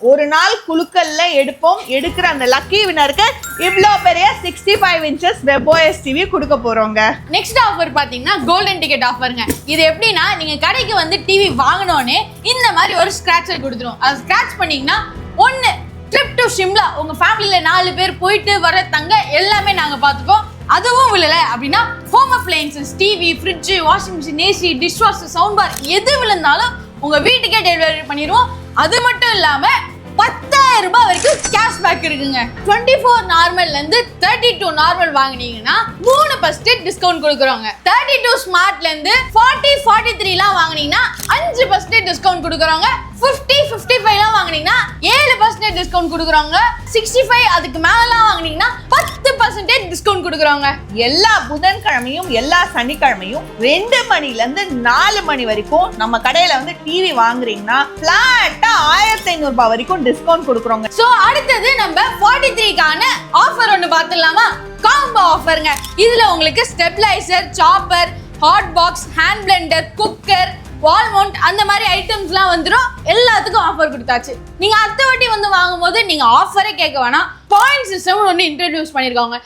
ஒரு நாள் குலுக்கல்ல எடுக்கிற அந்த லக்கி வினருக்கு இவ்ளோ பெரிய 65 inches WebOS டிவி கொடுக்க போறோங்க. நெக்ஸ்ட் ஆஃபர் பாத்தீங்கன்னா கோல்டன் டிக்கெட் ஆஃபருங்க. இது எப்படின்னா நீங்க கடைக்கு வந்து டிவி வாங்கினோடனே இந்த மாதிரி ஒரு ஸ்கிராட்சர் கொடுத்துரும். அதை ஸ்கிராட்ச் பண்ணீங்கன்னா ஒன்னு ட்ரிப் டு ஷிம்லா உங்க ஃபேமிலியில 4 பேர் போயிட்டு வர தங்க எல்லாமே நாங்க பாத்துப்போம். அதுவும் விழல அப்படின்னா home appliances TV fridge washing machine AC dishwasher sound bar எது விழுந்தாலும் உங்க வீட்டுக்கே டெலிவரி பண்ணிடுவோம். அது மட்டும் இல்லாம 10,000 ரூபாய் வரைக்கும் கேஷ்பேக் இருக்குங்க. 24 நார்மல்ல இருந்து 32 நார்மல் வாங்குனீங்கன்னா 3% டிஸ்கவுண்ட் கொடுக்குறோங்க. 32 ஸ்மார்ட்ல இருந்து 40-43 வாங்குனீங்கன்னா 5% டிஸ்கவுண்ட் கொடுக்குறோங்க. 50-55 வாங்குனீங்கன்னா 7% டிஸ்கவுண்ட் கொடுக்குறோங்க. 65 அதுக்கு மேலாம் வாங்குனீங்கன்னா 10% டிஸ்கவுண்ட் கொடுக்குறோங்க. எல்லா புதன்கிழமையும் எல்லா சனிக்கிழமையும் 2 மணில இருந்து 4 மணி வரைக்கும் நம்ம கடையில வந்து டிவி வாங்குறீங்கன்னா பிளாட்டா 1,500 ரூபாய் வரைக்கும் டிஸ்கவுண்ட் கொடுக்குறோங்க. சோ அடுத்தது நம்ம 43க்கான ஆஃபர் ஒன்னு பார்த்துடலாமா? காம்போ ஆஃபருங்க. இதுல உங்களுக்கு stabiliser, chopper, hot box, hand Blender, cooker, வால் மவுண்ட் அந்த மாதிரி ஐட்டம்ஸ்லாம் வந்துடும். எல்லாத்துக்கும் ஆஃபர் கொடுத்தாச்சு. நீங்க அடுத்த வாட்டி வந்து வாங்கும்போது நீங்க ஆஃபரே கேட்க வேணாம், பாயிண்ட் சிஸ்டம் ஒன்று இன்ட்ரடியூஸ் பண்ணிருக்காங்க.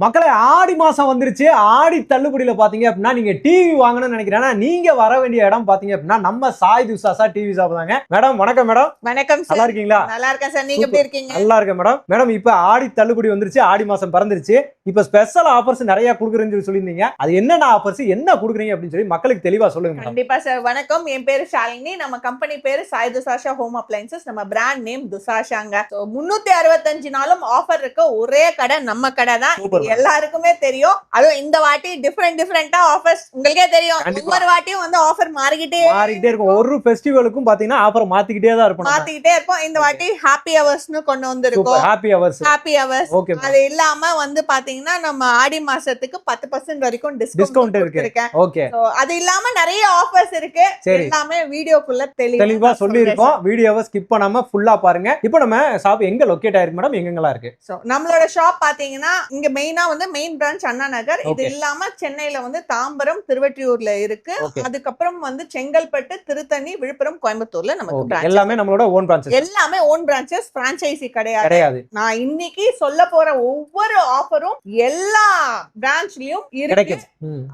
மக்களே, ஆடி மாசம் வந்துருச்சு. ஆடி தள்ளுபடியில பாத்தீங்க அப்படின்னா நீங்க டிவி வாங்கணும்னு நினைக்கிறேன்னா நீங்க வர வேண்டிய இடம் பாத்தீங்க அப்படின்னா நம்ம சாய் துசாசா டிவி ஷாப் தாங்க. மேடம் வணக்கம். மேடம் வணக்கம் சார். நல்லா இருக்கீங்களா? நல்லா இருக்கேன் சார். நீங்க எப்படி இருக்கீங்க? நல்லா இருக்கேன் மேடம். மேடம் இப்ப ஆடி தள்ளுபடி வந்துருச்சு, ஆடி மாசம் பிறந்துருச்சு. இப்ப ஸ்பெஷல் ஆஃபர்ஸ் நிறைய கொடுக்குறேன்னு சொல்லி சொல்லியிருந்தீங்க. அது என்னென்ன ஆஃபர்ஸ், என்ன கொடுக்குறீங்க அப்படின்னு சொல்லி மக்களுக்கு தெளிவா சொல்லுங்க. கண்டிப்பா சார். வணக்கம், என் பேரு ஷாலினி. நம்ம கம்பெனி பேரு சாய் துசாஷா ஹோம் அப்ளையன்சஸ். நம்ம பிராண்ட் நேம் துசாஷாங்க. 365 நாளும் ஆஃபர் இருக்க ஒரே கடை நம்ம கடை தான். எல்லாருக்குமே தெரியும். அதுவும் இந்த வாட்டி டிஃபரெண்டா ஆஃபர்ஸ் உங்களுக்கே தெரியும். ஒவ்வொரு வாட்டியும் வந்து ஆஃபர் மாறிக்கிட்டே இருக்கும். ஒரு ஃபெஸ்டிவலுக்கும் பாத்தீங்கன்னா ஆஃபர் மாத்திக்கிட்டே தான் இருப்போம். இந்த வாட்டி ஹாப்பி ஹவர்ஸ்னு கொண்டு வந்திருக்கோம். Happy hours. அது இல்லாம வந்து பாத்தீங்கன்னா நம்ம ஆடி மாசத்துக்கு 10% வரைக்கும் டிஸ்கவுண்ட் இருக்கு. ஓகே. அது இல்லாம நிறைய ஆஃபர்ஸ் இருக்கு. எல்லாமே வீடியோக்குள்ள தெளிவா சொல்லிருக்கோம். வீடியோவை ஸ்கிப் பண்ணாம ஃபுல்லா பாருங்க. இப்போ நம்ம ஷாப் எங்க லொகேட் ஆயிருக்கு மேடம்? எங்கெல்லாம் இருக்கு? நம்மளோட ஷாப் பாத்தீங்கன்னா இங்க மெயினா வந்து மெயின் பிரான்ச் அண்ணா நகர். இது இல்லாம சென்னையில வந்து தாம்பரம், திருவற்றியூர்ல இருக்கு. அதுக்கப்புறம் வந்து செங்கல்பட்டு, திருத்தணி, விழுப்புரம், கோயம்புத்தூர்ல நமக்கு எல்லாமே நம்மளோட ஓன் பிரான்ச்சஸ். எல்லாமே ஓன் பிரான்ச்சஸ், பிரான்ச்சைசி கிடையாது. நான் இன்னைக்கு சொல்ல போற ஒவ்வொரு ஆஃபரும் எல்லா பிரான்ச்லயும் இருக்கு.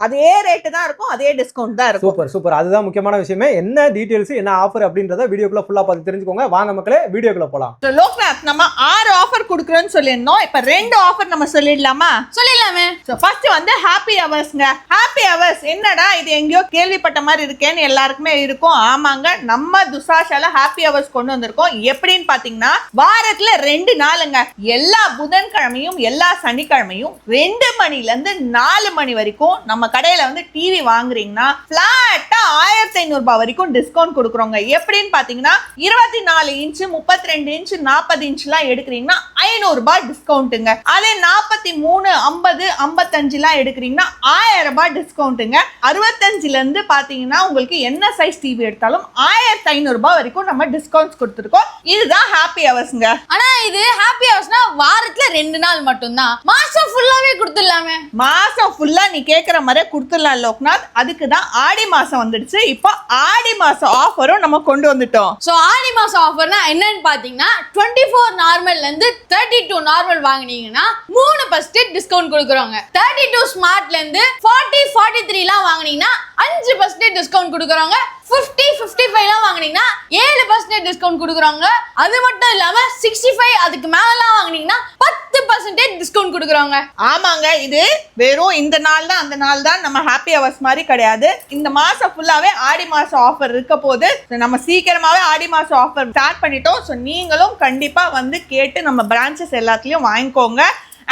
அதே ரேட் தான் இருக்கும், அதே டிஸ்கவுண்ட் தான் இருக்கும். Super super. அதுதான் முக்கியமான விஷயமே. என்ன டீடைல்ஸ், என்ன ஆஃபர் அப்படின்றத வீடியோக்குள்ள ஃபுல்லா பார்த்து தெரிஞ்சுக்கோங்க. வாங்க மக்களே, வீடியோக்குள்ள போலாம். லோக்நாத், நம்ம 6 ஆஃபர் கொடுக்குறோம்னு சொல்லிருந்தோம். இப்ப 2 ஆஃபர் நம்ம சொல்லிடலாமா? சொல்லிடலாமே. ஃபர்ஸ்ட் வந்து ஹாப்பி ஹவர்ஸ்ங்க. ஹாப்பி ஹவர்ஸ் என்னடா இது, எங்கேயோ கேள்விப்பட்ட மாதிரி இருக்கேன்னு எல்லாருக்குமே இருக்கும். ஆமாங்க, நம்ம துசாஷால ஹாப்பி ஹவர்ஸ் கொண்டு வந்திருக்கோம். எப்படின்னு பாத்தீங்கன்னா வாரத்துல 2 நாளுங்க. எல்லா புதன்கிழமையும் எல்லா சனிக்கிழமையும் 2 மணில இருந்து 4 மணி வரைக்கும் நம்ம கடையில வந்து டிவி வாங்குறீங்கன்னா பிளாட்டா 1,500 ரூபாய் வரைக்கும் டிஸ்கவுண்ட் கொடுக்குறோங்க. எப்படின்னு பாத்தீங்கன்னா 24 இன்ச், 32 இன்ச், 40 இன்ச்லாம் எடுக்கிறீங்கன்னா 500 ரூபாய் டிஸ்கவுண்ட்டுங்க. அதே 43, 50, 55 எடுக்கிறீங்கன்னா 1000 ரூபாய் டிஸ்கவுண்ட்டுங்க. 65ல இருந்து பாத்தீங்கன்னா உங்களுக்கு என்ன சைஸ் டிவி எடுத்தாலும் 1500 ரூபாய் வரைக்கும் நம்ம டிஸ்கவுண்ட்ஸ் கொடுத்துருக்கோம். இதுதான் ஹாப்பி ஹவர்ஸ்ங்க. ஆனா இது ஹாப்பி ஹவர்ஸ்னா வாரத்துல 2 நாள் மட்டும் தான். மாசம் ஃபுல்லாவே கொடுத்துடலாமே. மாசம் ஃபுல்லா நீ கேக்குற மாதிரி கொடுத்துடலாம் லோக்நாத். அதுக்கு தான் ஆடி மாசம் வந்துடுச்சு. இப்போ ஆடி மாசம் ஆஃபரும் நம்ம கொண்டு வந்துட்டோம். சோ ஆடி மாசம் ஆஃபர்னா என்னன்னு பாத்தீங்கன்னா 24 நார்மல்ல இருந்து 32 நார்மல் வாங்குனீங்கன்னா 3% டிஸ்கவுண்ட் கொடுக்குறோங்க. 32 ஸ்மார்ட்ல இருந்து 40-43 வாங்குனீங்கன்னா 5% டிஸ்கவுண்ட் கொடுக்குறோங்க. 50-55 வாங்குனீங்கன்னா 7% டிஸ்கவுண்ட் கொடுக்குறாங்க. அது மட்டும் இல்லாம 65 அதுக்கு மேலாம் வாங்குனீங்கன்னா 10% டிஸ்கவுண்ட் கொடுக்குறாங்க. ஆமாங்க, இது வெறும் இந்த நாள் தான் அந்த நாள் தான். நம்ம ஹாப்பி ஹவர்ஸ் மாதிரி கிடையாது. இந்த மாசம் ஃபுல்லாவே ஆடி மாசம் ஆஃபர் இருக்க போது நம்ம சீக்கிரமாவே ஆடி மாசம் ஆஃபர் ஸ்டார்ட் பண்ணிட்டோம். ஸோ நீங்களும் கண்டிப்பா வந்து கேட்டு நம்ம பிரான்ச்சஸ் எல்லாத்துலயும் வாங்கிக்கோங்க.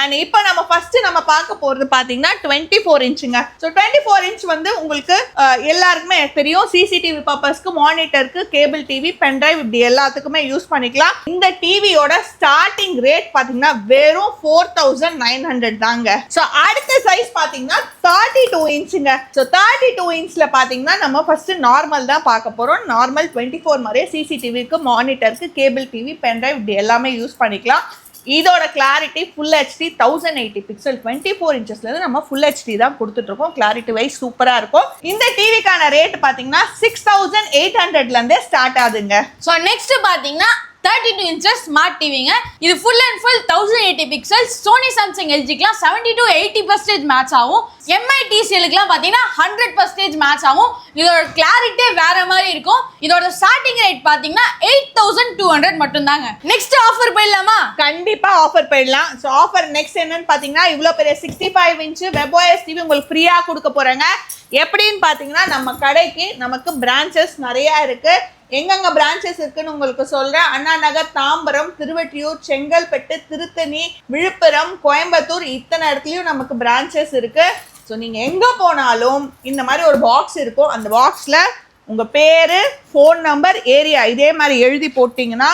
அண்ட் இப்போ நம்ம ஃபர்ஸ்ட் நம்ம பார்க்க போறது பாத்தீங்கன்னா 24 இன்ச்சுங்க. ஸோ 24 இன்ச் வந்து உங்களுக்கு எல்லாருக்குமே தெரியும். சிசிடிவி பர்பஸ்க்கு, மானிட்டருக்கு, கேபிள் டிவி, பென்ட்ரைவ் இப்படி எல்லாத்துக்குமே யூஸ் பண்ணிக்கலாம். இந்த டிவியோட ஸ்டார்டிங் ரேட் பாத்தீங்கன்னா வெறும் 4900 தாங்க. ஸோ அடுத்த சைஸ் பாத்தீங்கன்னா 32 இன்ச்சுங்க. ஸோ 32 இன்ச்ல பாத்தீங்கன்னா நம்ம ஃபர்ஸ்ட் நார்மல் தான் பார்க்க போறோம். நார்மல் 24 மாதிரியே சிசிடிவிக்கு, மானிட்டருக்கு, கேபிள் டிவி, பென்ட்ரைவ் இப்படி எல்லாமே யூஸ் பண்ணிக்கலாம். இதோட கிளாரிட்டி ஃபுல் ஹெச்டி 1080 பிக்சல் 24 இன்ச்சஸ்ல இருந்து நம்ம ஃபுல் ஹெச்டி தான் கொடுத்துட்டு இருக்கோம். கிளாரிட்டி வைஸ் சூப்பரா இருக்கும். இந்த டிவிக்கான ரேட் பாத்தீங்கன்னா 6800ல இருந்தே ஸ்டார்ட் ஆகுதுங்க. ஸோ நெக்ஸ்ட் பாத்தீங்கன்னா 32 inches ஸ்மார்ட் டிவிங்க. இது full and full 1080 pixels. Sony Samsung எல்ஜிக்குலாம் 70 to 80% மேட்ச் ஆகும். எம்ஐ டிசிஎலுக்குலாம் பார்த்தீங்கன்னா 100% மேட்ச் ஆகும். இதோட கிளாரிட்டி வேற மாதிரி இருக்கும். இதோட ஸ்டார்டிங் ரேட் பார்த்தீங்கன்னா 8200 மட்டும் தாங்க. நெக்ஸ்ட் ஆஃபர் போயிடலாமா? கண்டிப்பா ஆஃபர் போயிடலாம். ஸோ ஆஃபர் நெக்ஸ்ட் என்னன்னு பாத்தீங்கன்னா இவ்வளோ பெரிய 65 இன்ச் WebOS டிவி உங்களுக்கு ஃப்ரீயா கொடுக்க போறாங்க. எப்படின்னு பாத்தீங்கன்னா நம்ம கடைக்கு நமக்கு பிரான்ச்சஸ் நிறைய இருக்கு. எங்கெங்க பிரான்ச்சஸ் இருக்குன்னு உங்களுக்கு சொல்றேன். அண்ணா நகர், தாம்பரம், திருவெற்றியூர், செங்கல்பட்டு, திருத்தணி, விழுப்புரம், கோயம்புத்தூர் இத்தனை இடத்துலயும் நமக்கு பிரான்ச்சஸ் இருக்கு. ஸோ நீங்க எங்க போனாலும் இந்த மாதிரி ஒரு பாக்ஸ் இருக்கும். அந்த பாக்ஸ்ல உங்க பேரு, ஃபோன் நம்பர், ஏரியா இதே மாதிரி எழுதி போட்டீங்கன்னா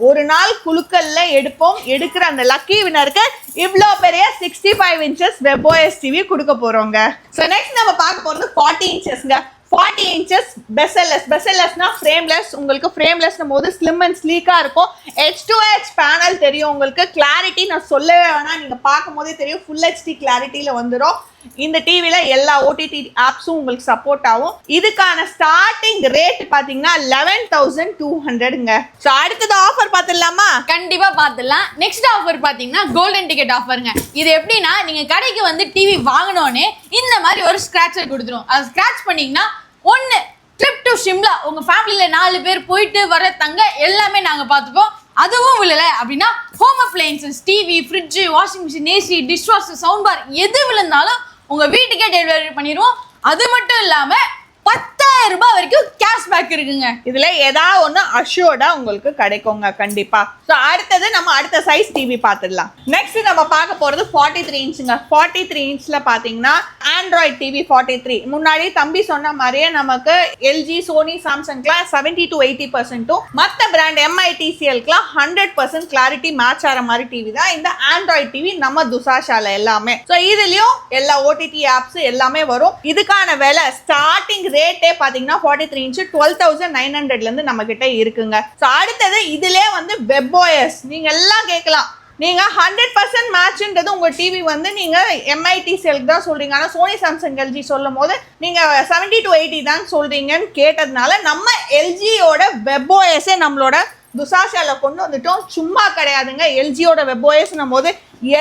ஒரு நாள் குழுக்கல்ல எடுப்போம். எடுக்கிற அந்த லக்கி வினருக்கு இவ்வளோ பெரிய 65 இன்ச்சஸ் WebOS டிவி கொடுக்க போறோங்க. ஸோ நெக்ஸ்ட் நம்ம பார்க்க போறது 40 இன்ச்சஸ்ங்க. 40 இன்ச்சஸ் பெசல்லெஸ்னா ஃப்ரேம்லெஸ். உங்களுக்கு ஃப்ரேம்லெஸ்னும் போது ஸ்லிம் அண்ட் ஸ்லீக்காக இருக்கும். H2H பேனல் தெரியும் உங்களுக்கு. கிளாரிட்டி நான் சொல்லவே வேணாம், நீங்கள் பார்க்கும் போதே தெரியும் ஃபுல் ஹெச்டி கிளாரிட்டியில் வந்துடும். இந்த டிவியில் எல்லா ஓடிடி ஆப்ஸும் உங்களுக்கு சப்போர்ட் ஆகும். இதுக்கான ஸ்டார்டிங் ரேட் பார்த்தீங்கன்னா 11,200ங்க. ஸோ அடுத்தது ஆஃபர் பார்த்துடலாமா? கண்டிப்பா பார்த்துடலாம். நெக்ஸ்ட் ஆஃபர் பார்த்தீங்கன்னா கோல்டன் டிக்கெட் ஆஃபருங்க. இது எப்படின்னா நீங்க கடைக்கு வந்து டிவி வாங்கினோடனே இந்த மாதிரி ஒரு ஸ்கிராட்சர் கொடுத்துரும். அதை ஸ்கிராட்ச் பண்ணீங்கன்னா ஒன்று ட்ரிப் டு ஷிம்லா உங்க ஃபேமிலியில் 4 பேர் போயிட்டு வர தங்க எல்லாமே நாங்கள் பார்த்துப்போம். அதுவும் விழலை அப்படின்னா home appliances, TV, fridge, washing machine, AC, dishwasher, sound bar எது விழுந்தாலும் உங்க வீட்டுக்கே டெலிவரி பண்ணிடுவோம். அது மட்டும் இல்லாம 10,000 ரூபாய் வரைக்கும் கேஷ்பேக் இருக்குங்க. இதுல ஏதாவது ஒன்று அஷ்யூர்டா உங்களுக்கு கிடைக்குங்க கண்டிப்பா. ஸோ அடுத்தது நம்ம அடுத்த சைஸ் டிவி பார்த்துடலாம். நெக்ஸ்ட் நம்ம பார்க்க போறது 43 இன்ச்சுங்க. 43 இன்ச்ல பாத்தீங்கன்னா ஆண்ட்ராய்ட் டிவி 43. முன்னாடி தம்பி சொன்ன மாதிரியே நமக்கு எல்ஜி, சோனி, சாம்சங்லாம் 70 to 80%, மற்ற பிராண்ட் எம்ஐ டிசிஎல்க்குலாம் 100% கிளாரிட்டி மேட்ச் ஆகிற மாதிரி டிவி தான் இந்த ஆண்ட்ராய்ட் டிவி நம்ம துசாஷால எல்லாமே. ஸோ இதுலயும் எல்லா ஓடிடி ஆப்ஸ் எல்லாமே வரும். இதுக்கான விலை ஸ்டார்டிங் ரேட்டே பாத்தீங்கன்னா 43 இன்ச் 12,900ல இருந்து நம்ம கிட்ட இருக்குங்க. ஸோ அடுத்தது இதுலயே வந்து WebOS. நீங்க எல்லாம் கேட்கலாம், நீங்க 100% மேட்ச்ன்றது உங்க டிவி வந்து நீங்க எம்ஐடிசிஎலுக்கு தான் சொல்றீங்க, ஆனா சோனி சாம்சங் எல்ஜி சொல்லும் போது நீங்க 70 to 80 தான் சொல்றீங்கன்னு கேட்டதுனால நம்ம எல்ஜியோட WebOS நம்மளோட துசாஷால கொண்டு வந்துட்டோம். சும்மா கிடையாதுங்க. எல்ஜியோட WebOS போது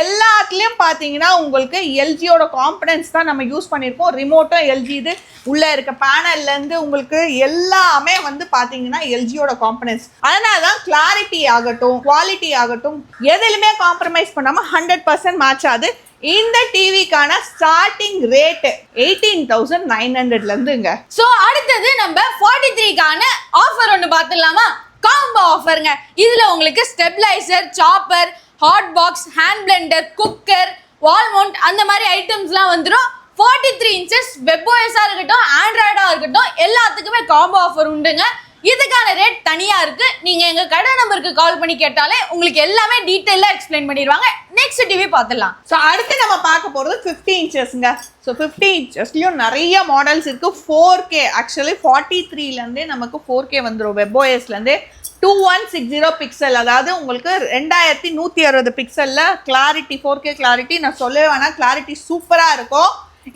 எல்லாத்துலயும் பாத்தீங்கன்னா உங்களுக்கு எல்ஜியோட காம்பனன்ட்ஸ் தான் நம்ம யூஸ் பண்ணியிருக்கோம். ரிமோட்டும் எல்ஜி, இது உள்ள இருக்க பேனல்ல இருந்து உங்களுக்கு எல்லாமே வந்து பாத்தீங்கன்னா எல்ஜியோட காம்பனன்ட்ஸ். அதனாலதான் கிளாரிட்டி ஆகட்டும், குவாலிட்டி ஆகட்டும் எதுலையுமே காம்ப்ரமைஸ் பண்ணாம 100% மேட்ச் ஆகுது. இந்த டிவிக்கான ஸ்டார்டிங் ரேட் 18,900ல இருந்துங்க. சோ அடுத்தது நம்ம 43க்கான ஆஃபர் ஒன்று பார்த்துடலாமா? காம்போ ஆஃபருங்க. இதுல உங்களுக்கு stabiliser, chopper, hot box, hand Blender, cooker, வால் மவுண்ட் அந்த மாதிரி ஐட்டம்ஸ்லாம் வந்துடும். 43 இன்ச்சஸ் WebOS இருக்கட்டும், ஆண்ட்ராய்டா இருக்கட்டும் எல்லாத்துக்குமே காம்போ ஆஃபர் உண்டுங்க. இதுக்கான ரேட் தனியா இருக்கு. நீங்க எங்க கடை நம்பருக்கு கால் பண்ணி கேட்டாலே உங்களுக்கு எல்லாமே டீடைலா எக்ஸ்பிளைன் பண்ணிடுவாங்க. நெக்ஸ்ட் டிவி பார்த்துடலாம். ஸோ அடுத்து நம்ம பார்க்க போறது 50 இன்ச்சஸ்ங்க. ஸோ 50 இன்ச்சஸ்லயும் நிறைய மாடல்ஸ் இருக்கு. 4K ஆக்சுவலி 43ல இருந்தே நமக்கு 4K வந்துடும். WebOSல இருந்தே 2160 பிக்சல், அதாவது உங்களுக்கு 2160 பிக்சல்ல கிளாரிட்டி, 4K கிளாரிட்டி நான் சொல்லவே வேணாம், கிளாரிட்டி சூப்பரா இருக்கும்.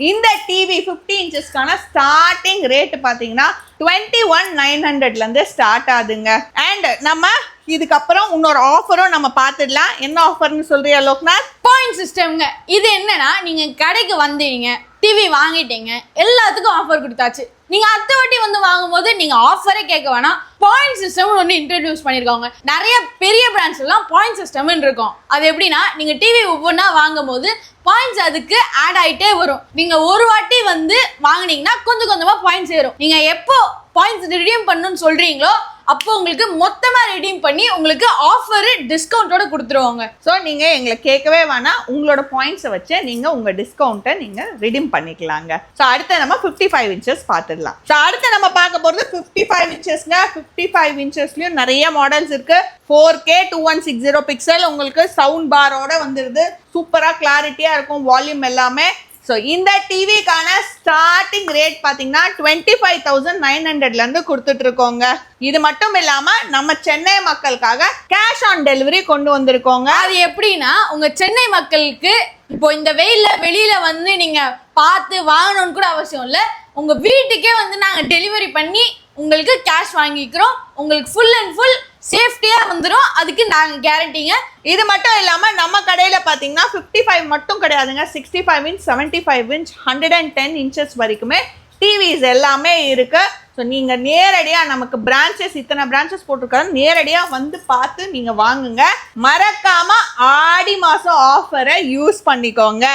இந்த டிவி 50 இன்ச்சஸ்க்கான ஸ்டார்டிங் ரேட் பாத்தீங்கன்னா 21,900ல இருந்து ஸ்டார்ட் ஆகுதுங்க. அண்ட் நம்ம இதுக்கப்புறம் இன்னொரு ஆஃபரும் நம்ம பார்த்துடலாம். என்ன ஆஃபர்னு சொல்றியா லோக்நாத்? பாயிண்ட் சிஸ்டம்ங்க. இது என்னன்னா நீங்க கடைக்கு வந்தீங்க, டிவி வாங்கிட்டீங்க, எல்லாத்துக்கும் ஆஃபர் கொடுத்தாச்சு. நீங்க அடுத்த வாட்டி வந்து வாங்கும்போது நீங்க ஆஃபரே கேட்க வேணாம், பாயிண்ட் சிஸ்டம் ஒன்று இன்ட்ரடியூஸ் பண்ணிருக்காங்க. நிறைய பெரிய பிராண்ட்ஸ் எல்லாம் பாயிண்ட் சிஸ்டம் இருக்கும். அது எப்படின்னா நீங்க டிவி ஒவ்வொன்றா வாங்கும் போது பாயிண்ட்ஸ் அதுக்கு ஆட் ஆயிட்டே வரும். நீங்க ஒரு வாட்டி வந்து வாங்கினீங்கன்னா கொஞ்சம் கொஞ்சமா பாயிண்ட்ஸ் ஏறும். நீங்க எப்போ பாயிண்ட்ஸ் ரிடீம் பண்ணணும்னு சொல்றீங்களோ அப்போ உங்களுக்கு மொத்தமா ரிடீம் பண்ணி உங்களுக்கு ஆஃபர் டிஸ்கவுண்டோட கொடுத்துருவாங்க. ஸோ நீங்க எங்களை கேட்கவே வேணாம், உங்களோட பாயிண்ட்ஸை வச்சு நீங்க உங்க டிஸ்கவுண்ட்டை நீங்க ரிடீம் பண்ணிக்கலாங்க. ஸோ அடுத்து நம்ம 55 இன்ச்சஸ் பார்த்துடலாம். ஸோ அடுத்து நம்ம பார்க்க போறது 55 இன்ச்சஸ்ங்க. 55 இன்ச்சஸ்லயும் நிறைய மாடல்ஸ் இருக்கு. 4K 2160 பிக்சல் உங்களுக்கு சவுண்ட் பாரோட வந்துருது. சூப்பரா கிளாரிட்டியா இருக்கும், வால்யூம் எல்லாமே. ஸோ இந்த டிவிக்கான ஸ்டார்டிங் ரேட் பார்த்தீங்கன்னா 25,900ல இருந்து கொடுத்துட்டு இருக்கோங்க. இது மட்டும் இல்லாம நம்ம சென்னை மக்களுக்காக கேஷ் ஆன் டெலிவரி கொண்டு வந்திருக்கோங்க. அது எப்படின்னா உங்க சென்னை மக்களுக்கு இப்போ இந்த வெயில்ல வெளியில வந்து நீங்க பார்த்து வாங்கணும்னு கூட அவசியம் இல்லை. உங்க வீட்டுக்கே வந்து நாங்க டெலிவரி பண்ணி உங்களுக்கு கேஷ் வாங்கிக்கிறோம். உங்களுக்கு ஃபுல் அண்ட் ஃபுல் சேஃப்டியா வந்துடும். அதுக்கு நாங்க கேரண்டிங்க. இது மட்டும் இல்லாம நம்ம கடையில பாத்தீங்கன்னா 55 மட்டும் கிடையாதுங்க, 65 இன்ச், 75 இன்ச், 110 இன்ச்சஸ் வரைக்குமே டிவிஸ் எல்லாமே இருக்கு. ஸோ நீங்க நேரடியா நமக்கு பிரான்ச்சஸ் இத்தனை பிரான்ச்சஸ் போட்டிருக்காங்க, நேரடியா வந்து பார்த்து நீங்க வாங்குங்க. மறக்காம ஆடி மாசம் ஆஃபரை யூஸ் பண்ணிக்கோங்க.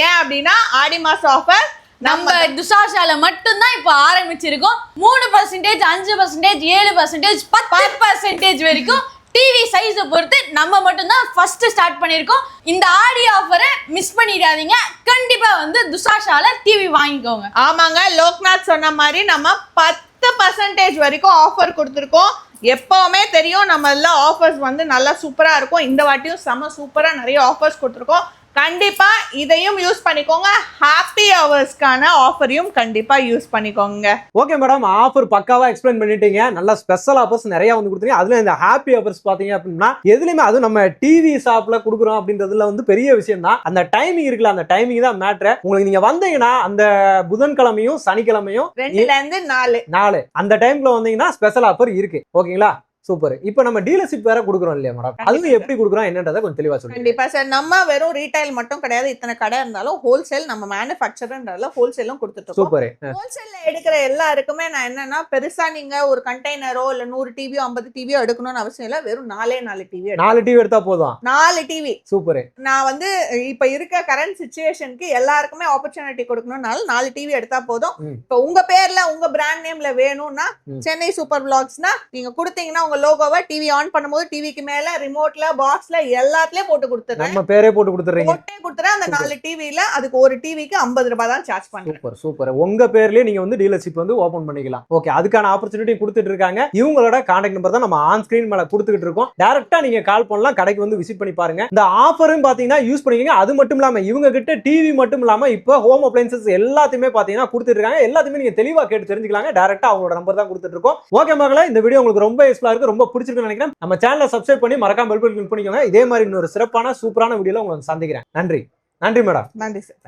ஏன் அப்படின்னா ஆடி மாசம் ஆஃபர் நம்ம துசாஷால மட்டும்தான் இப்போ ஆரம்பிச்சிருக்கோம். 3%, 5%, 7%, 10% வரைக்கும் டிவி சைஸை பொறுத்து நம்ம மட்டும்தான் ஃபர்ஸ்ட் ஸ்டார்ட் பண்ணியிருக்கோம். இந்த ஆடி ஆஃபரை மிஸ் பண்ணிடாதீங்க. கண்டிப்பா வந்து துசாஷால டிவி வாங்கிக்கோங்க. ஆமாங்க, லோக்நாத் சொன்ன மாதிரி நம்ம 10% வரைக்கும் ஆஃபர் கொடுத்துருக்கோம். எப்பவுமே தெரியும் நம்ம எல்லாம் ஆஃபர்ஸ் வந்து நல்லா சூப்பரா இருக்கும். இந்த வாட்டியும் செம சூப்பரா நிறைய ஆஃபர்ஸ் கொடுத்துருக்கோம். கண்டிப்பா இதையும் யூஸ் பண்ணிக்கோங்க. ஹாப்பி ஹவர்ஸ்க்கான ஆஃபரையும் கண்டிப்பா யூஸ் பண்ணிக்கோங்க. ஓகே மேடம், ஆஃபர் பக்காவா எக்ஸ்பிளைன் பண்ணிட்டீங்க. நல்ல ஸ்பெஷல் ஆஃபர்ஸ் நிறைய வந்து கொடுத்தீங்க. அதுல இந்த ஹாப்பி ஆஃபர்ஸ் பாத்தீங்க அப்படின்னா எதுலையுமே அதுவும் நம்ம டிவி ஷாப்ல கொடுக்குறோம் அப்படின்றதுல வந்து பெரிய விஷயம் தான். அந்த டைமிங் இருக்குல்ல, அந்த டைமிங் தான் மேட்ரு. உங்களுக்கு நீங்க வந்தீங்கன்னா அந்த புதன்கிழமையும் சனிக்கிழமையும் 2ல இருந்து 4 அந்த டைம்ல வந்தீங்கன்னா ஸ்பெஷல் ஆஃபர் இருக்கு. ஓகேங்களா, சூப்பர். இப்போ நம்ம டீலர்ஷிப் வேற கொடுக்குறோம் இல்லையா மேடம், அதுவும் எப்படி கொடுக்குறோம் என்னன்றதை கொஞ்சம் தெளிவா சொல்லுங்க. கண்டிப்பா சார், நம்ம வெறும் ரீட்டைல் மட்டும் கிடையாது, இத்தனை கடை இருந்தாலும் ஹோல்சேல் நம்ம மேனுஃபேக்சர்ன்றதுல ஹோல்சேலும் கொடுத்துட்டு சூப்பர். ஹோல்சேல்ல எடுக்கிற எல்லாருக்குமே நான் என்னன்னா, பெருசா நீங்க ஒரு கண்டெய்னரோ இல்ல 100 டிவியோ 50 டிவியோ எடுக்கணும்னு அவசியம் இல்லை. வெறும் 4 டிவி 4 டிவி எடுத்தா போதும். 4 டிவி சூப்பர். நான் வந்து இப்ப இருக்க கரண்ட் சிச்சுவேஷனுக்கு எல்லாருக்குமே ஆப்பர்ச்சுனிட்டி கொடுக்கணும்னால 4 டிவி எடுத்தா போதும். இப்ப உங்க பேர்ல உங்க பிராண்ட் நேம்ல வேணும்னா சென்னை சூப்பர் பிளாக்ஸ்னா நீங்க கொடுத்தீங்கன்னா உங்க லோகோவை டிவி ஆன் பண்ணும்போது டிவிக்கு மேல ரிமோட்ல பாக்ஸ்ல எல்லாத்துலயும் போட்டு கொடுத்துறேன். நம்ம பேரே போட்டு கொடுத்துறீங்க. போட்டே கொடுத்துறேன். அந்த 4 டிவில அதுக்கு ஒரு டிவிக்கு 50 ரூபாய் தான் சார்ஜ் பண்றேன். Super super. உங்க பேர்லயே நீங்க வந்து டீலர்ஷிப் வந்து ஓபன் பண்ணிக்கலாம். ஓகே, அதுக்கான ஆப்பர்ச்சுனிட்டி கொடுத்துட்டு இருக்காங்க. இவங்களோட கான்டாக்ட் நம்பர் தான் நம்ம ஆன் ஸ்கிரீன் மேல கொடுத்துட்டு இருக்கோம். டைரக்டா நீங்க கால் பண்ணலாம், கடைக்கு வந்து விசிட் பண்ணி பாருங்க. இந்த ஆஃபரும் பாத்தீங்கன்னா யூஸ் பண்ணிக்கங்க. அது மட்டும் இல்லாம இவங்க கிட்ட டிவி மட்டும் இல்லாம இப்போ ஹோம் அப்ளையன்சஸ் எல்லாத்தையுமே பாத்தீங்கன்னா கொடுத்துட்டு இருக்காங்க. எல்லாத்தையுமே நீங்க தெளிவா கேட்டு தெரிஞ்சுக்கலாங்க. டைரக்டா அவங்களோட நம்பர் தான் கொடுத்துட்டு இருக்கோம். ஓகே மக்களே, இந்த வீடியோ உங்களுக்கு ரொம்ப யூஸ்ஃபுல்லா இருக்கு, ரொம்ப பிடிச்சிருக்குன்னு நினைக்கிறேன். நம்ம சேனலை சப்ஸ்கிரைப் பண்ணி மறக்காம பெல் பட்டன் கிளிக் பண்ணிக்கோங்க. இதே மாதிரி இன்னொரு சிறப்பான சூப்பரான வீடியோல உங்களுக்கு சந்திக்கிறேன். நன்றி. நன்றி மேடம். நன்றி சார்.